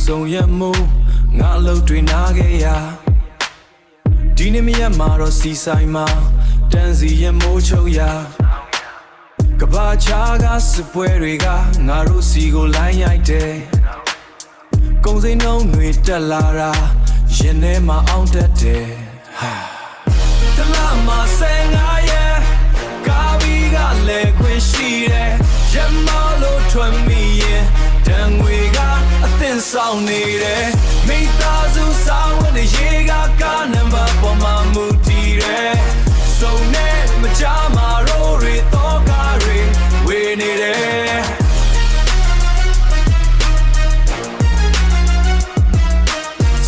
ဆုံရမှုငါလှုပ်တွေနာခဲ့ရဒီနေ့မရမှာတော့စီဆိုင်မှာတန်စီရမိုးချုပ်ရကဘာချာကစပွဲတွေကငါတို့စီကိုလိုင်းရိုက်တယ်ကုန်စိမ်းနှုံးတွေတက်လာတာရင်ထဲမှာအောင်တတ်တယ်တလားမှာ15ရက်ကားဘီကလည်းခွင့်ရှိတယ်ရမလို့ထွက်မိရင်တန်ငွေကအသင်ဆောင်နေတယ်မိသားစုဆောင်ဝင်ရေကကားနံပါတ်ပေါ်မှာမူတည်တယ်စုံနဲ့မကြမှာရိုးတွေတော့ကားတွေဝေနေတယ်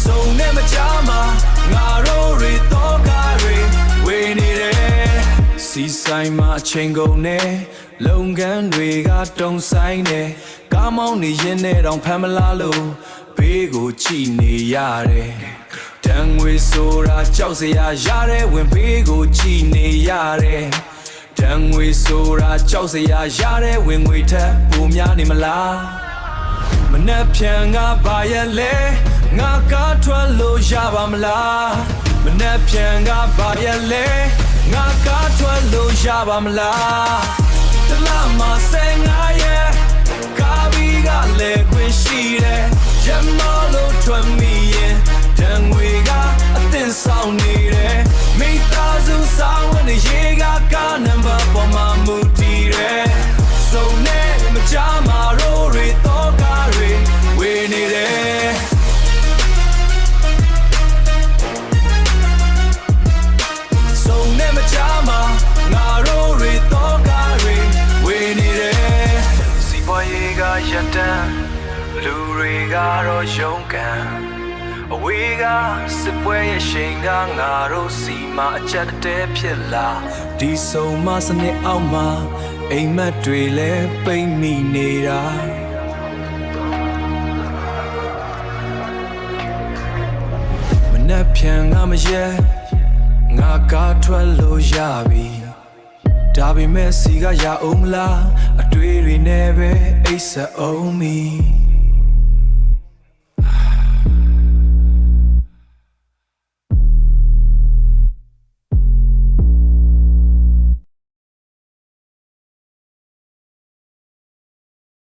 စုံနဲ့မကြမှာငါရိုးတွေတော့ကားတွေဝေနေတယ်စီဆိုင်မှာအချိန်ကုန်နေလုပ်ငန်းတွေကတုံဆိုင်နေကားမောင်းနေရင်နဲ့တောင်ဖမ်းမလားလို့ဘေးကိုကြည့်နေရတယ်တန်ငွေဆိုတာကြောက်စရာရတဲ့ဝင်ဘေးကိုကြည့်နေရတယ်တန်ငွေဆိုတာကြောက်စရာရတဲ့ဝင်ငွေထက်ပိုများနေမလားမနှက်ဖြန်ကဘာရဲ့လဲငါကားထွက်လို့ရပါမလားမနှက်ဖြန်ကဘာရဲ့လဲငါကားထွက်လို့ရပါမလားတလားမှာ15ရက်ကားဘီကလည်းခွင့်ရှိတယ်ရမလို့ထွက်မိရင်တန်ငွေကအသင်ဆောင်နေတယ်မိသားစုဆောင်ဝင်ရေကကားနံပါတ်ပေါ်မှာမူတည်တယ်စုံနဲ့မကြမှာရိုးတွေတော့ကားတွေဝေနေတယ်စုံနဲ့မကြမှာငါရိုးတွေတော့ကားတွေဝေနေတယ်စီပွားရေးကရတန်းလူတွေကတော့ရုန်းကန်အဝေးကစစ်ပွဲရဲ့ရှိန်ကငါတို့စီမှာအချက်တဲဖြစ်လာဒီဆုံမစနစ်အောက်မှာအိမ်မက်တွေလည်းပိတ်မိနေတာမနှက်ဖြန်ငါမရဲငါကားထွက်လို့ရပြီဒါပေမဲ့စီကရအောင်မလားအတွေ့တွေနဲ့ပဲအိတ်ဆက်အောင်မီ